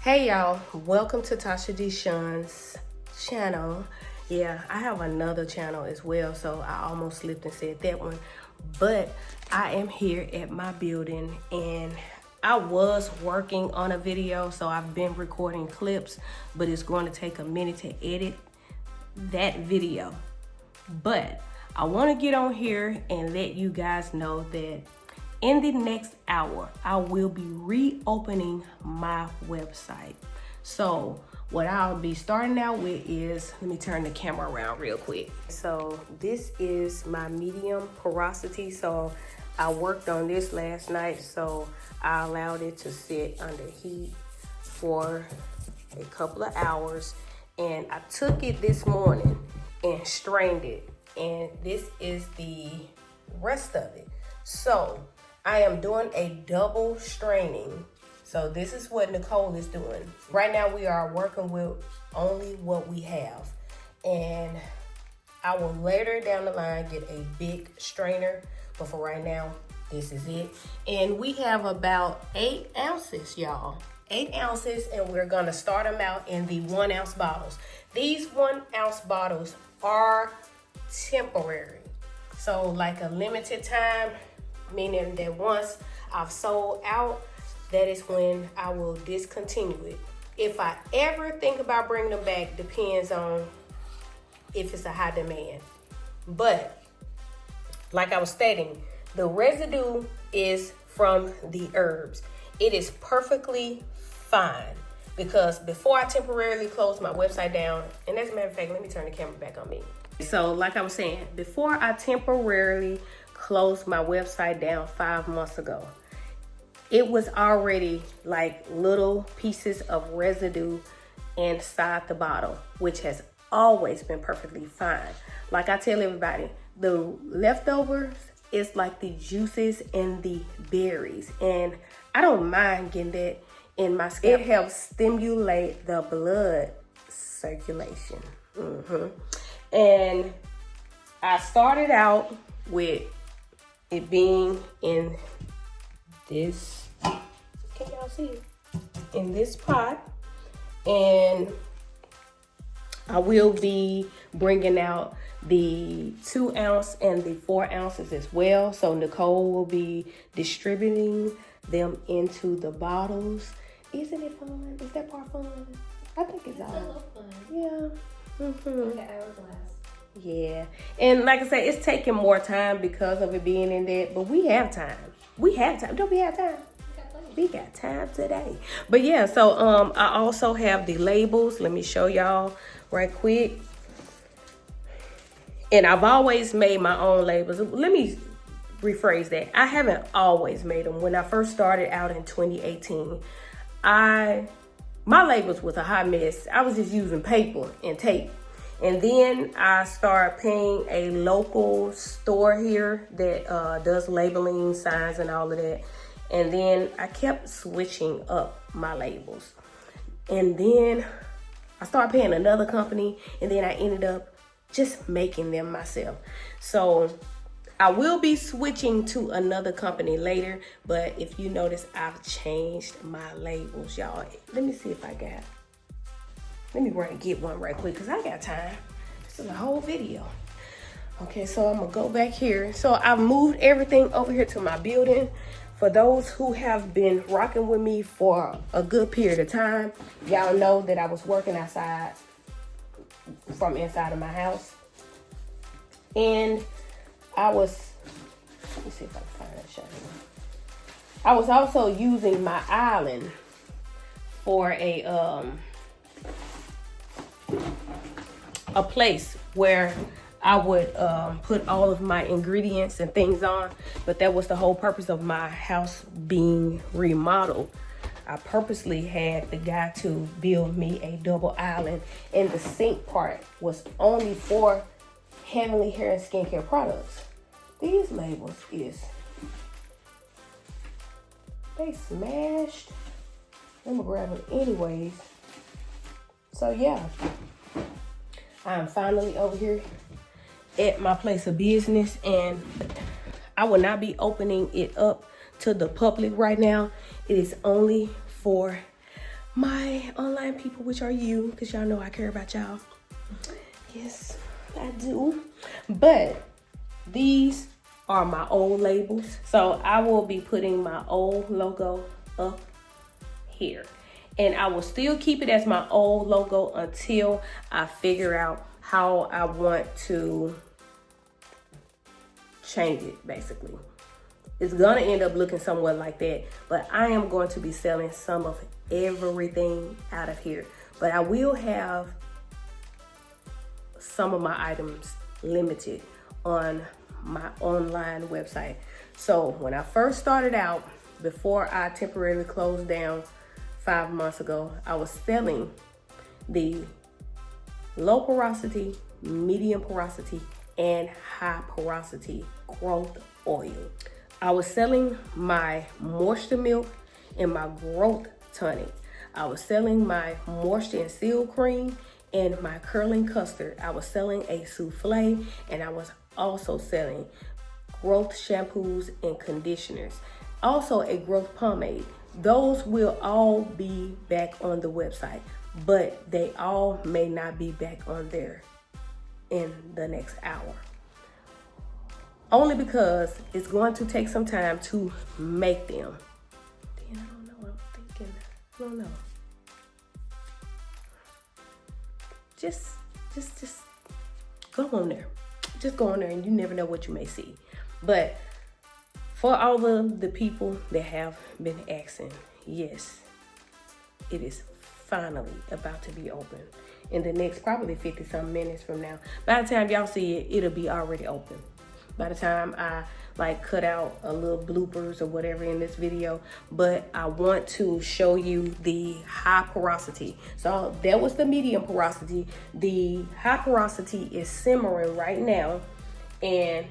Hey y'all, welcome to Tasha Deshawn's channel. Yeah, I have another channel as well, so I almost slipped and said that one. But I am here at my building and I was working on a video, so I've been recording clips, but it's going to take a minute to edit that video. But I want to get on here and let you guys know that in the next hour, I will be reopening my website. So what I'll be starting out with is, let me turn the camera around real quick. So this is my medium porosity. So I worked on this last night, so I allowed it to sit under heat for a couple of hours. And I took it this morning and strained it. And this is the rest of it. So I am doing a double straining. So this is what Nicole is doing. Right now we are working with only what we have. And I will later down the line get a big strainer. But for right now, this is it. And we have about 8 ounces, y'all. 8 ounces, and we're gonna start them out in the 1 ounce bottles. These 1 ounce bottles are temporary. So like a limited time, meaning that once I've sold out, that is when I will discontinue it. If I ever think about bringing them back, depends on if it's a high demand. But like I was stating, the residue is from the herbs. It is perfectly fine, because before I temporarily closed my website down, and as a matter of fact, let me turn the camera back on me. So like I was saying, before I temporarily closed my website down 5 months ago, it was already like little pieces of residue inside the bottle, which has always been perfectly fine. Like I tell everybody, the leftovers is like the juices and the berries, and I don't mind getting that in my scalp. It helps stimulate the blood circulation. And I started out with it being in this, can y'all see it? In this pot. And I will be bringing out the 2 ounce and the 4 ounces as well. So Nicole will be distributing them into the bottles. Isn't it fun? Is that part fun? I think it's all. A little fun. Yeah. Like an hourglass. Yeah, and like I said, it's taking more time because of it being in there, but we have time. We have time. Don't we have time? We got time today. But yeah, so I also have the labels. Let me show y'all right quick. And I've always made my own labels. Let me rephrase that. I haven't always made them. When I first started out in 2018, my labels was a hot mess. I was just using paper and tape. And then I started paying a local store here that does labeling, signs, and all of that. And then I kept switching up my labels. And then I started paying another company, and then I ended up just making them myself. So I will be switching to another company later, but if you notice, I've changed my labels, y'all. Let me see if I got. Let me run and get one right quick, because I got time. This is a whole video. Okay, so I'm going to go back here. So I've moved everything over here to my building. For those who have been rocking with me for a good period of time, y'all know that I was working outside from inside of my house. And I was, let me see if I can find that shot. I was also using my island for a place where I would put all of my ingredients and things on, but that was the whole purpose of my house being remodeled. I purposely had the guy to build me a double island, and the sink part was only for Heavenly Hair and Skincare products. These labels they smashed. I'm gonna grab them anyways. So yeah, I'm finally over here at my place of business, and I will not be opening it up to the public right now. It is only for my online people, which are you, because y'all know I care about y'all. Yes, I do. But these are my old labels. So I will be putting my old logo up here. And I will still keep it as my old logo until I figure out how I want to change it, basically. It's gonna end up looking somewhat like that, but I am going to be selling some of everything out of here. But I will have some of my items limited on my online website. So when I first started out, before I temporarily closed down 5 months ago, I was selling the low porosity, medium porosity, and high porosity growth oil. I was selling my moisture milk and my growth tonic. I was selling my moisture and seal cream and my curling custard. I was selling a souffle, and I was also selling growth shampoos and conditioners. Also a growth pomade. Those will all be back on the website, but they all may not be back on there in the next hour. Only because it's going to take some time to make them. I don't know what I'm thinking. I don't know. Just go on there. Just go on there, and you never know what you may see. But for all of the people that have been asking, yes, it is finally about to be open. In the next probably 50 some minutes from now. By the time y'all see it, it'll be already open. By the time I cut out a little bloopers or whatever in this video, but I want to show you the high porosity. So that was the medium porosity. The high porosity is simmering right now. And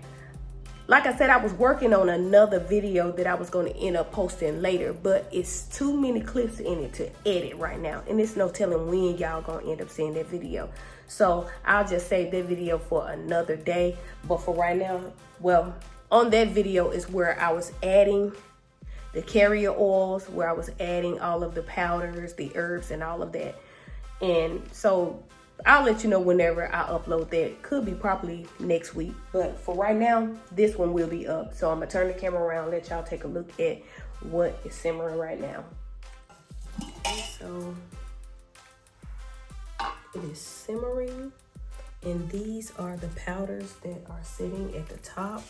like I said, I was working on another video that I was going to end up posting later, but it's too many clips in it to edit right now. And it's no telling when y'all going to end up seeing that video. So I'll just save that video for another day. But for right now, well, on that video is where I was adding the carrier oils, where I was adding all of the powders, the herbs, and all of that. And so I'll let you know whenever I upload that. Could be probably next week. But for right now, this one will be up. So I'm going to turn the camera around and let y'all take a look at what is simmering right now. So it is simmering. And these are the powders that are sitting at the top.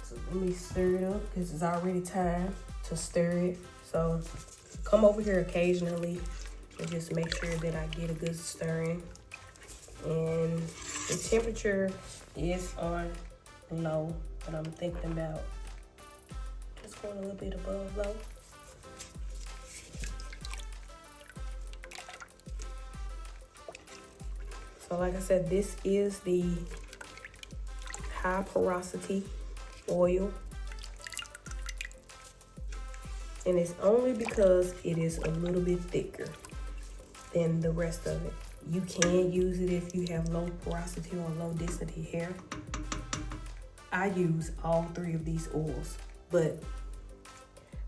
So let me stir it up because it's already time to stir it. So come over here occasionally and just make sure that I get a good stirring. And the temperature is on low, but I'm thinking about just going a little bit above low. So like I said, this is the high porosity oil. And it's only because it is a little bit thicker than the rest of it. You can use it if you have low porosity or low density hair. I use all 3 of these oils, but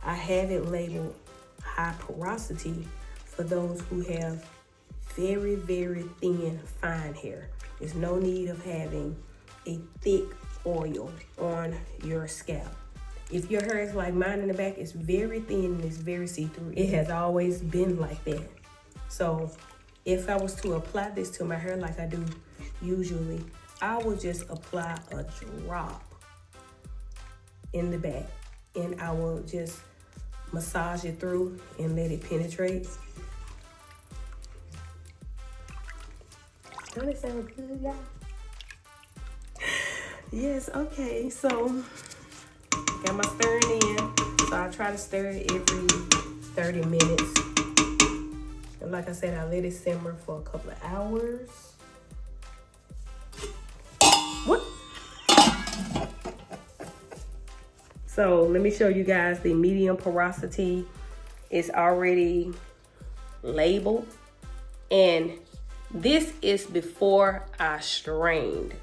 I have it labeled high porosity for those who have very, very thin, fine hair. There's no need of having a thick oil on your scalp. If your hair is like mine in the back, it's very thin and it's very see-through. It has always been like that. So if I was to apply this to my hair like I do usually, I would just apply a drop in the back and I will just massage it through and let it penetrate. Don't it sound good, y'all? Yes, okay, so got my stirring in. So I try to stir it every 30 minutes. And like I said, I let it simmer for a couple of hours. What? So let me show you guys the medium porosity is already labeled. And this is before I strained.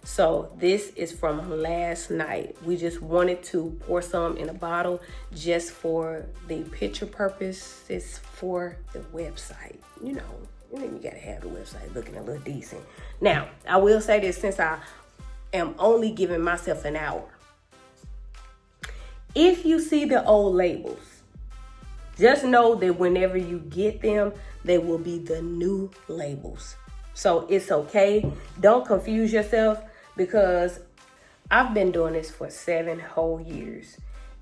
So this is from last night. We just wanted to pour some in a bottle just for the picture purposes for the website. You gotta have the website looking a little decent. Now, I will say this, since I am only giving myself an hour. If you see the old labels, just know that whenever you get them, they will be the new labels. So it's okay. Don't confuse yourself, because I've been doing this for 7 whole years.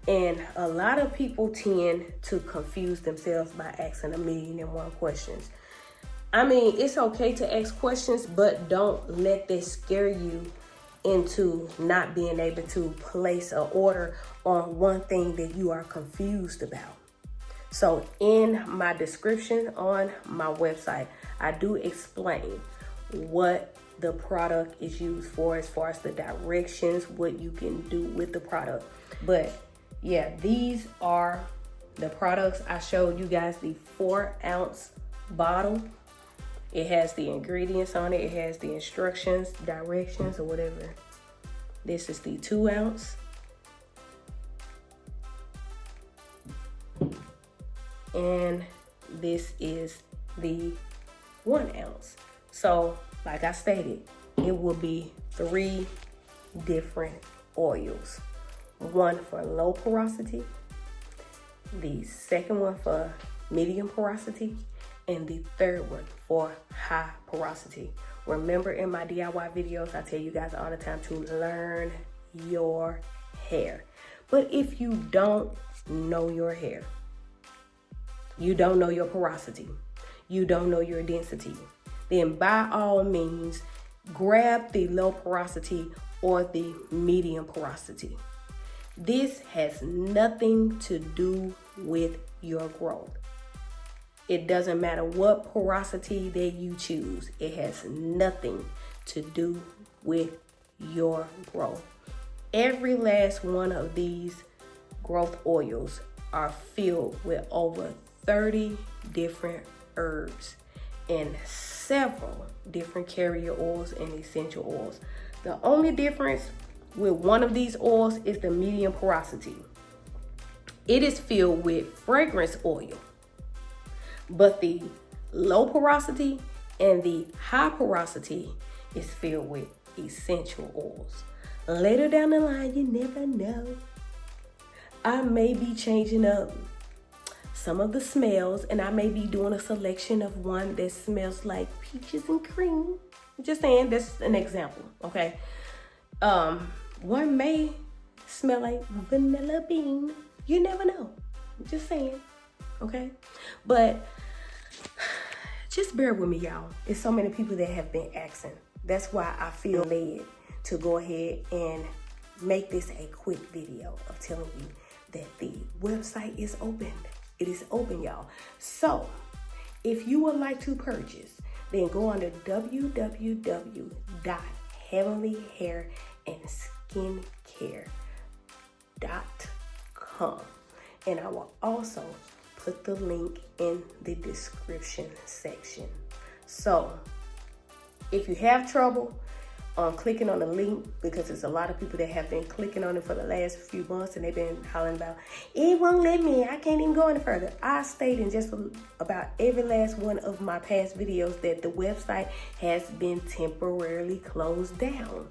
And a lot of people tend to confuse themselves by asking 1,000,001 questions. I mean, it's okay to ask questions, but don't let this scare you into not being able to place an order on one thing that you are confused about. So in my description on my website, I do explain what the product is used for, as far as the directions, what you can do with the product. But yeah, these are the products. I showed you guys the 4-ounce bottle. It has the ingredients on it. It has the instructions, directions, or whatever. This is the 2-ounce. And this is the 1-ounce. So, like I stated, it will be 3 different oils. One for low porosity, the second one for medium porosity, and the third one for high porosity. Remember, in my DIY videos, I tell you guys all the time to learn your hair. But if you don't know your hair, you don't know your porosity, you don't know your density, then by all means, grab the low porosity or the medium porosity. This has nothing to do with your growth. It doesn't matter what porosity that you choose. It has nothing to do with your growth. Every last one of these growth oils are filled with over 30 different herbs and several different carrier oils and essential oils. The only difference with one of these oils is the medium porosity. It is filled with fragrance oil, but the low porosity and the high porosity is filled with essential oils. Later down the line, you never know, I may be changing up some of the smells, and I may be doing a selection of one that smells like peaches and cream. Just saying, that's an example, okay? One may smell like vanilla bean. You never know. Just saying, okay? But just bear with me, y'all. It's so many people that have been asking. That's why I feel led to go ahead and make this a quick video of telling you that the website is open. It is open, y'all. So if you would like to purchase, then go on to www.heavenlyhairandskincare.com, and I will also put the link in the description section. So if you have trouble clicking on the link, because there's a lot of people that have been clicking on it for the last few months, and they've been hollering about, it won't let me, I can't even go any further. I stated in just about every last one of my past videos that the website has been temporarily closed down.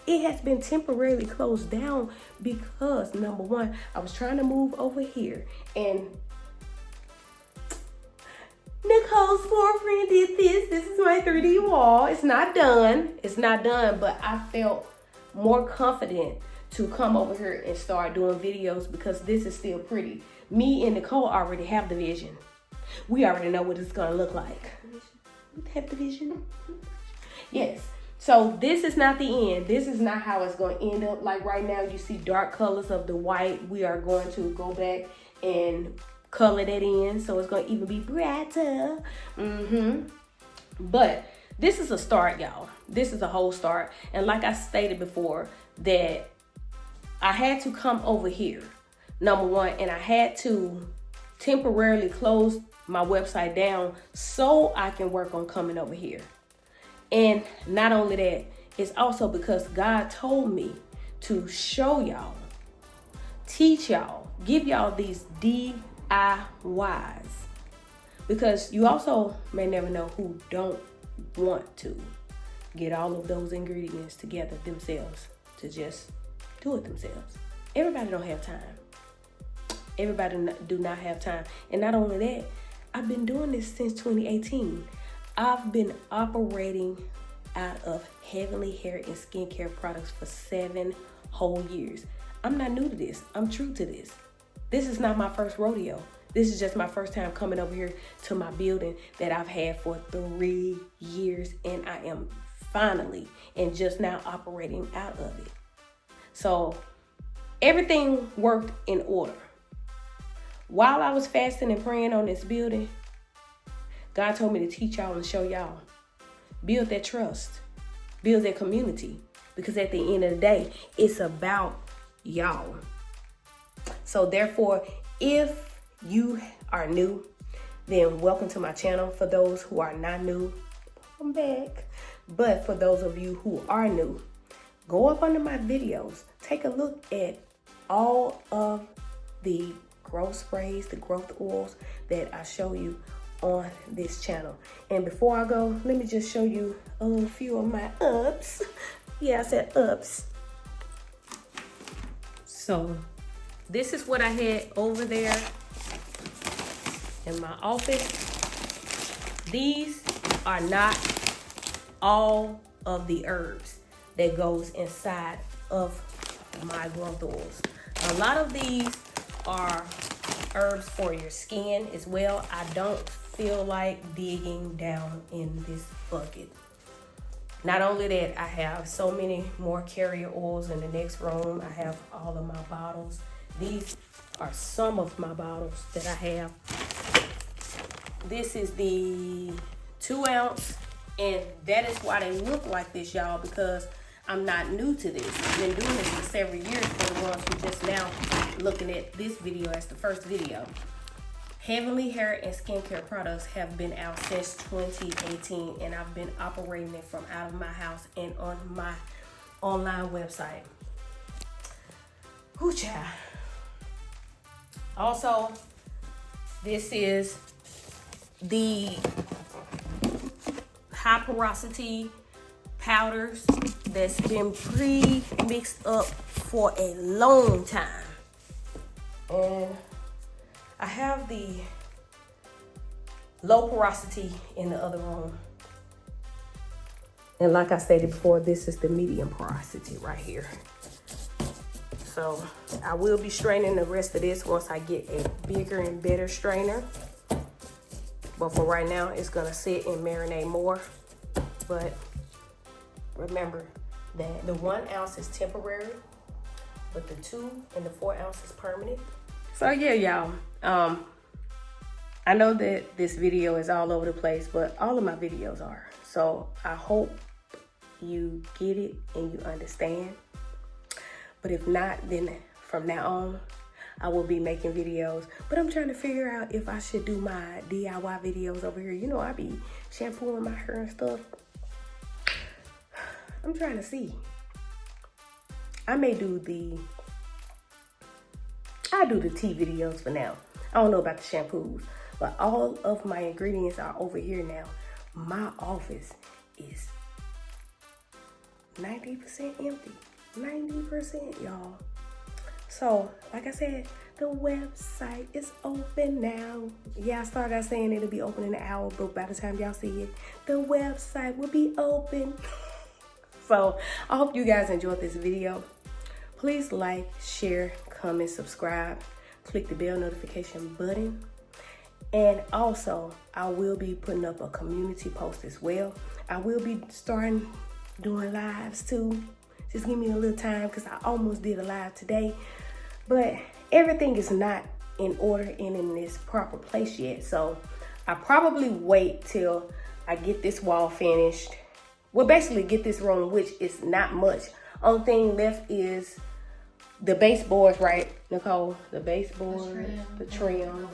It has been temporarily closed down because, number one, I was trying to move over here, and Nicole's boyfriend did this. This is my 3D wall. It's not done. It's not done, but I felt more confident to come over here and start doing videos because this is still pretty. Me and Nicole already have the vision. We already know what it's gonna look like. We have the vision. Yes. So this is not the end. This is not how it's going to end up. Like right now, you see dark colors of the white. We are going to go back and color that in, so it's going to even be brighter. But this is a start, y'all. This is a whole start. And like I stated before, that I had to come over here, number one, and I had to temporarily close my website down so I can work on coming over here. And not only that, is also because God told me to show y'all, teach y'all, give y'all these DIYs. Because you also may never know who don't want to get all of those ingredients together themselves to just do it themselves. Everybody don't have time. Everybody do not have time. And not only that, I've been doing this since 2018. I've been operating out of Heavenly Hair and Skincare products for 7 whole years. I'm not new to this. I'm true to this. This is not my first rodeo. This is just my first time coming over here to my building that I've had for 3 years, and I am finally and just now operating out of it. So everything worked in order. While I was fasting and praying on this building, God told me to teach y'all and show y'all. Build that trust. Build that community. Because at the end of the day, it's about y'all. So therefore, if you are new, then welcome to my channel. For those who are not new, I'm back. But for those of you who are new, go up under my videos. Take a look at all of the growth sprays, the growth oils that I show you on this channel. And before I go, let me just show you a little few of my ups. Yeah, I said ups. So this is what I had over there in my office. These are not all of the herbs that goes inside of my growth oils. A lot of these are herbs for your skin as well. I don't feel like digging down in this bucket. Not only that, I have so many more carrier oils in the next room. I have all of my bottles. These are some of my bottles that I have. This is the 2 ounce, and that is why they look like this, y'all, because I'm not new to this. I've been doing this for several years for the ones who just now looking at this video as the first video. Heavenly Hair and Skincare products have been out since 2018, and I've been operating it from out of my house and on my online website. Whoo, child. Also, this is the high porosity powders that's been pre-mixed up for a long time. And I have the low porosity in the other room. And like I stated before, this is the medium porosity right here. So I will be straining the rest of this once I get a bigger and better strainer. But for right now, it's gonna sit and marinate more. But remember that the 1 ounce is temporary, but the 2 and the 4 ounce is permanent. So yeah, y'all. I know that this video is all over the place, but all of my videos are. So I hope you get it and you understand. But if not, then from now on, I will be making videos. But I'm trying to figure out if I should do my DIY videos over here. You know, I be shampooing my hair and stuff. I'm trying to see. I may do the tea videos for now. I don't know about the shampoos, but all of my ingredients are over here now. My office is 90% empty. 90%, y'all. So, like I said, the website is open now. Yeah, I started out saying it'll be open in an hour, but by the time y'all see it, the website will be open. So, I hope you guys enjoyed this video. Please like, share, comment, subscribe. Click the bell notification button. And also, I will be putting up a community post as well. I will be starting doing lives too. Just give me a little time because I almost did a live today. But everything is not in order and in this proper place yet. So I probably wait till I get this wall finished. Well, basically get this room, which is not much. Only thing left is the baseboards, right, Nicole? The baseboard, the trim.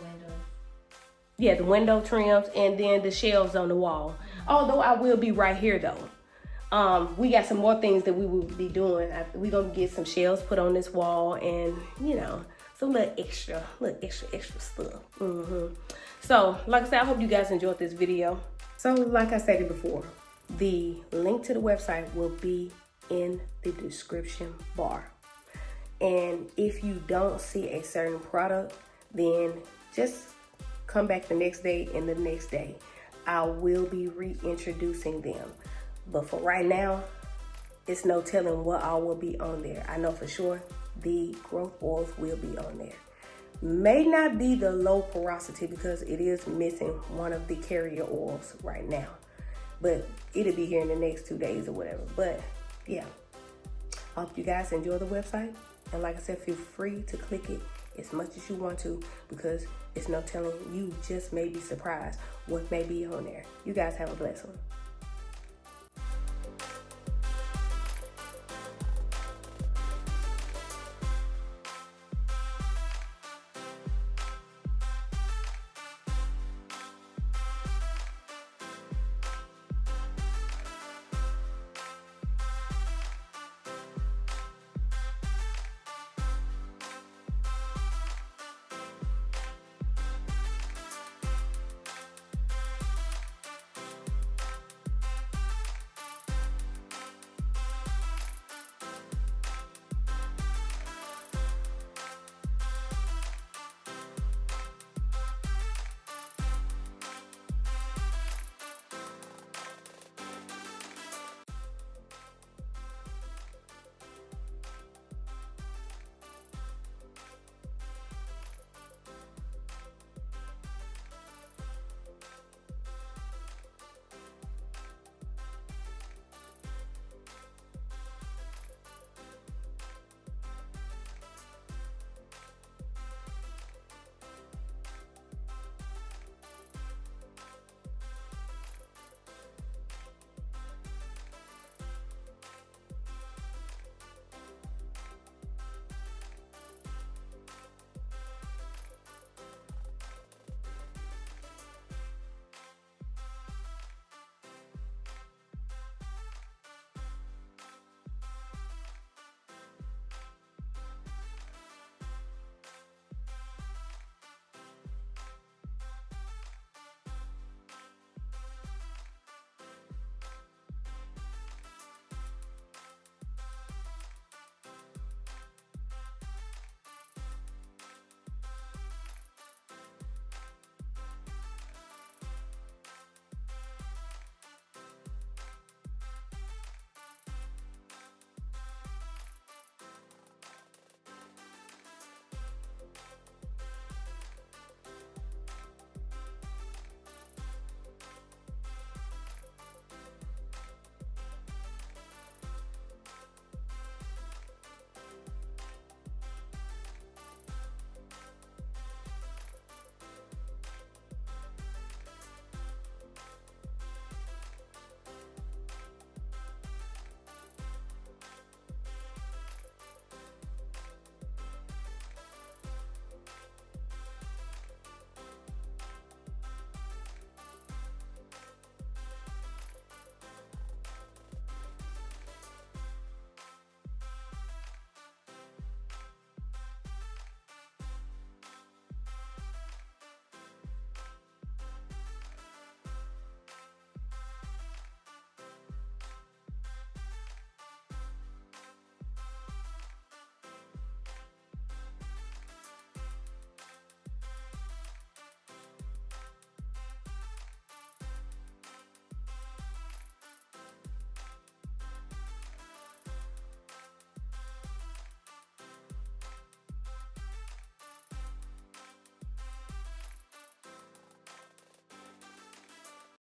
Yeah, the window trims, and then the shelves on the wall. Although I will be right here though. We got some more things that we will be doing. We're gonna get some shelves put on this wall, and some little extra stuff. So, like I said, I hope you guys enjoyed this video. So, like I said before, the link to the website will be in the description bar. And if you don't see a certain product, then just come back the next day and the next day. I will be reintroducing them. But for right now, it's no telling what all will be on there. I know for sure the growth oils will be on there. May not be the low porosity because it is missing one of the carrier oils right now. But it'll be here in the next 2 days or whatever. But yeah, I hope you guys enjoy the website. And like I said, feel free to click it as much as you want to, because it's no telling, you just may be surprised what may be on there. You guys have a blessed one.